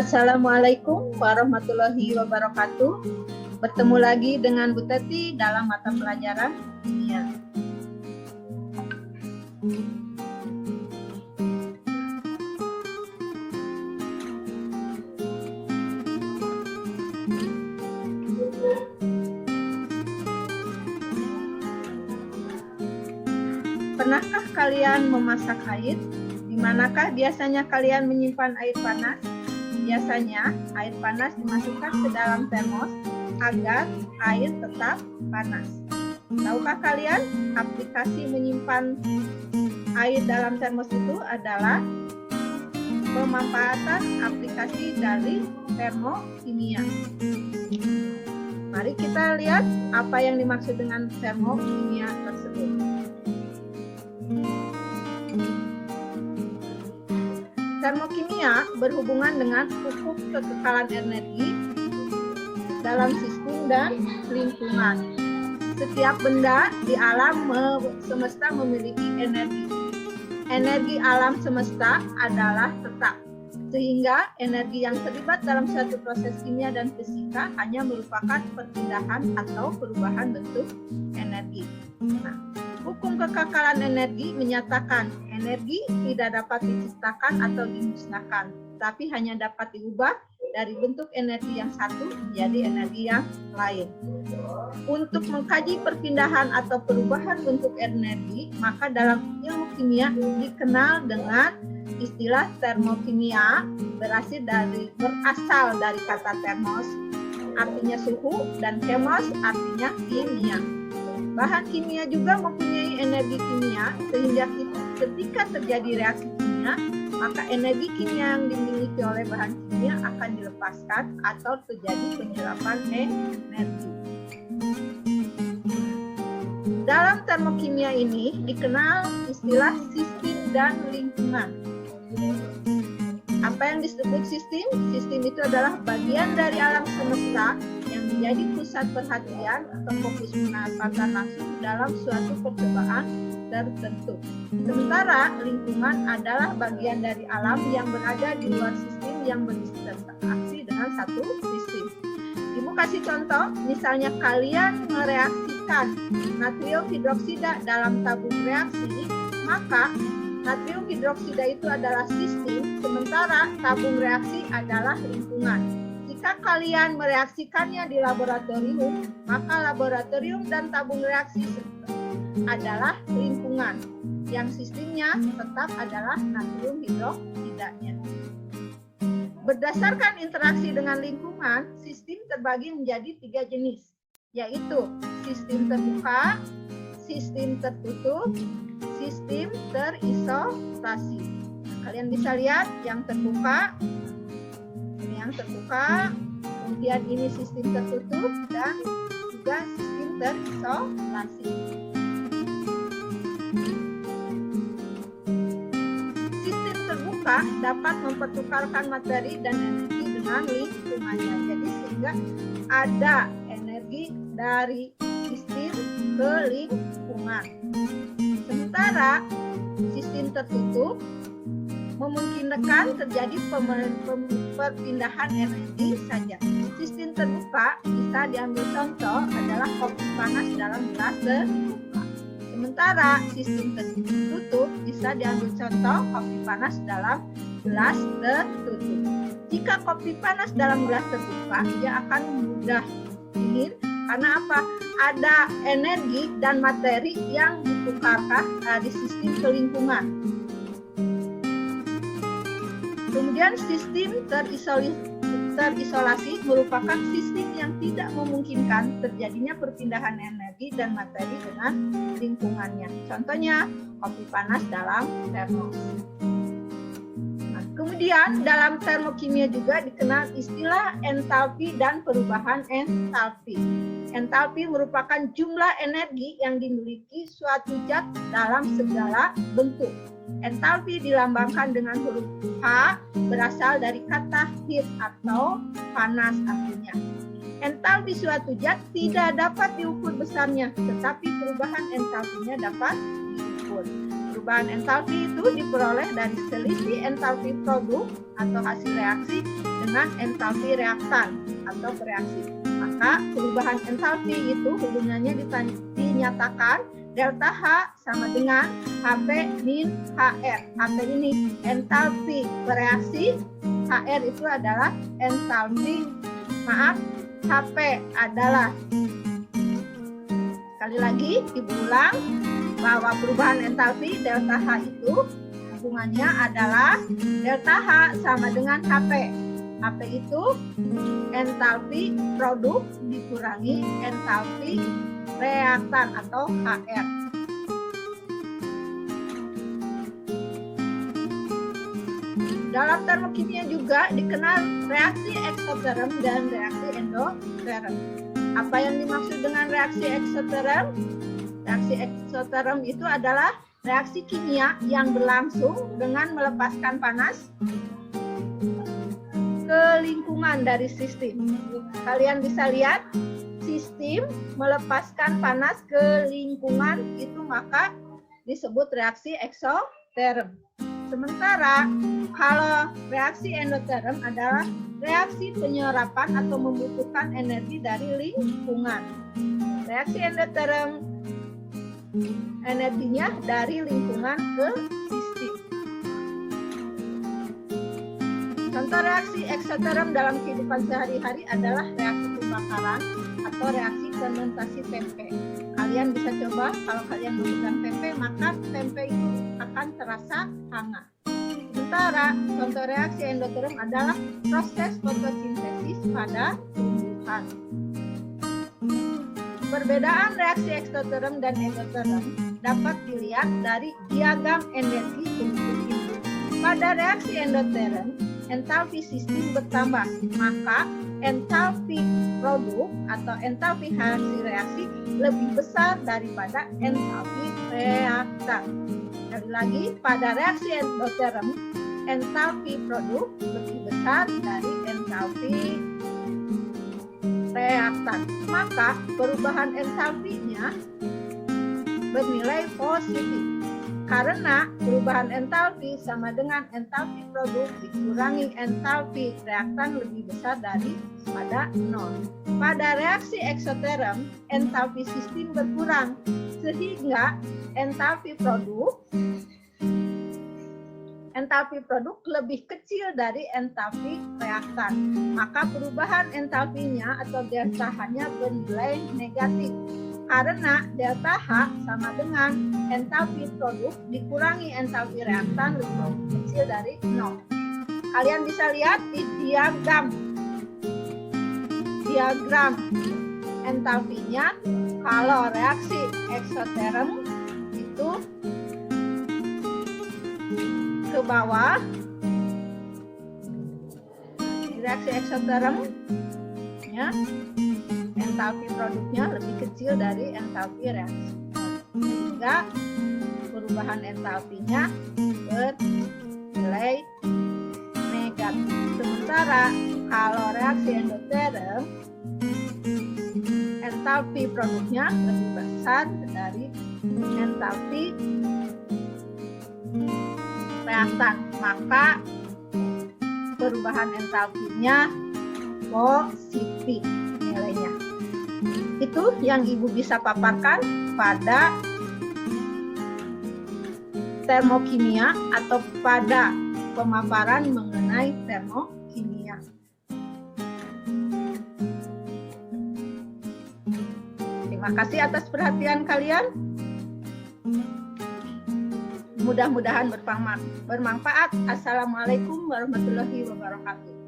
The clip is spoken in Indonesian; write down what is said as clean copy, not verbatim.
Assalamualaikum warahmatullahi wabarakatuh. Bertemu lagi dengan Bu Teti dalam mata pelajaran kimia. Pernahkah kalian memasak air? Di manakah biasanya kalian menyimpan air panas? Biasanya air panas dimasukkan ke dalam termos agar air tetap panas. Tahukah kalian aplikasi menyimpan air dalam termos itu adalah pemanfaatan aplikasi dari termokimia. Mari kita lihat apa yang dimaksud dengan termokimia tersebut. Termokimia berhubungan dengan hukum kekekalan energi dalam sistem dan lingkungan. Setiap benda di alam semesta memiliki energi. Energi alam semesta adalah tetap, sehingga energi yang terlibat dalam suatu proses kimia dan fisika hanya merupakan perpindahan atau perubahan bentuk energi. Nah, hukum kekekalan energi menyatakan energi tidak dapat diciptakan atau dimusnahkan, tapi hanya dapat diubah dari bentuk energi yang satu menjadi energi yang lain. Untuk mengkaji perpindahan atau perubahan bentuk energi, maka dalam ilmu kimia dikenal dengan istilah termokimia, berasal dari kata termos, artinya suhu, dan chemos, artinya kimia. Bahan kimia juga mempunyai energi kimia, sehingga ketika terjadi reaksi kimia, maka energi kimia yang dimiliki oleh bahan kimia akan dilepaskan atau terjadi penyerapan energi. Dalam termokimia ini dikenal istilah sistem dan lingkungan. Apa yang disebut sistem? Sistem itu adalah bagian dari alam semesta yang menjadi pusat perhatian atau fokus pengamatan langsung dalam suatu percobaan tertentu. Sementara lingkungan adalah bagian dari alam yang berada di luar sistem yang berinteraksi dengan satu sistem. Ibu kasih contoh, misalnya kalian mereaksikan natrium hidroksida dalam tabung reaksi, maka natrium hidroksida itu adalah sistem, sementara tabung reaksi adalah lingkungan. Jika kalian mereaksikannya di laboratorium, maka laboratorium dan tabung reaksi adalah lingkungan, yang sistemnya tetap adalah natrium hidroksidanya. Berdasarkan interaksi dengan lingkungan, sistem terbagi menjadi 3 jenis, yaitu sistem terbuka, sistem tertutup, sistem terisolasi. Kalian bisa lihat yang terbuka, kemudian ini sistem tertutup dan juga sistem terisolasi. Sistem terbuka dapat mempertukarkan materi dan energi dengan lingkungannya. Jadi sehingga ada energi dari sistem ke lingkungan. Sementara sistem tertutup memungkinkan terjadi perpindahan energi saja. Sistem terbuka bisa diambil contoh adalah kopi panas dalam gelas terbuka. Sementara sistem tertutup bisa diambil contoh kopi panas dalam gelas tertutup. Jika kopi panas dalam gelas terbuka, dia akan mudah dingin karena apa? Ada energi dan materi yang ditukarkan di sistem ke lingkungan. Kemudian sistem terisolasi merupakan sistem yang tidak memungkinkan terjadinya perpindahan energi dan materi dengan lingkungannya. Contohnya kopi panas dalam termos. Nah, kemudian dalam termokimia juga dikenal istilah entalpi dan perubahan entalpi. Entalpi merupakan jumlah energi yang dimiliki suatu zat dalam segala bentuk. Entalpi dilambangkan dengan huruf H, berasal dari kata heat atau panas artinya. Entalpi suatu zat tidak dapat diukur besarnya, tetapi perubahan entalpinya dapat diukur. Perubahan entalpi itu diperoleh dari selisih entalpi produk atau hasil reaksi dengan entalpi reaktan atau reaksi. Maka perubahan entalpi itu hubungannya dinyatakan delta H sama dengan HP min HR. HP ini entalpi bereaksi, HR itu adalah HP adalah, sekali lagi Ibu ulang bahwa perubahan entalpi delta H itu hubungannya adalah delta H sama dengan HP. HP itu entalpi produk dikurangi entalpi reaktan atau HR. Dalam termokimia juga dikenal reaksi eksoterm dan reaksi endoterm. Apa yang dimaksud dengan reaksi eksoterm? Reaksi eksoterm itu adalah reaksi kimia yang berlangsung dengan melepaskan panas ke lingkungan dari sistem. Kalian bisa lihat sistem melepaskan panas ke lingkungan itu maka disebut reaksi eksoterm. Sementara kalau reaksi endoterm adalah reaksi penyerapan atau membutuhkan energi dari lingkungan. Reaksi endoterm energinya dari lingkungan ke sistem. Contoh reaksi eksoterm dalam kehidupan sehari-hari adalah reaksi pembakaran atau reaksi fermentasi tempe. Kalian bisa coba kalau kalian memegang tempe, maka tempe itu akan terasa hangat. Sementara contoh reaksi endoterm adalah proses fotosintesis pada tumbuhan. Perbedaan reaksi eksoterm dan endoterm dapat dilihat dari diagram energi bentuk ini. Pada reaksi endoterm, entalpi sistem bertambah, maka entalpi produk atau entalpi hasil reaksi lebih besar daripada entalpi reaktan. Sekali lagi, pada reaksi endoterm, entalpi produk lebih besar dari entalpi reaktan. Maka perubahan entalpinya bernilai positif. Karena perubahan entalpi sama dengan entalpi produk dikurangi entalpi reaktan lebih besar daripada 0. Pada reaksi eksoterm, entalpi sistem berkurang sehingga entalpi produk lebih kecil dari entalpi reaktan. Maka perubahan entalpinya atau delta H-nya bernilai negatif. Karena delta H sama dengan entalpi produk dikurangi entalpi reaktan lebih kecil dari 0. Kalian bisa lihat di diagram entalpinya. Kalau reaksi eksoterm itu ke bawah, reaksi eksoterm ya, entalpi produknya lebih kecil dari entalpi reaksi, sehingga perubahan entalpinya bernilai negatif. Sementara kalau reaksi endoterm, entalpi produknya lebih besar dari entalpi reaktan, maka perubahan entalpinya positif nilainya. Itu yang Ibu bisa paparkan pada termokimia atau pada pemaparan mengenai termokimia. Terima kasih atas perhatian kalian. Mudah-mudahan bermanfaat. Assalamualaikum warahmatullahi wabarakatuh.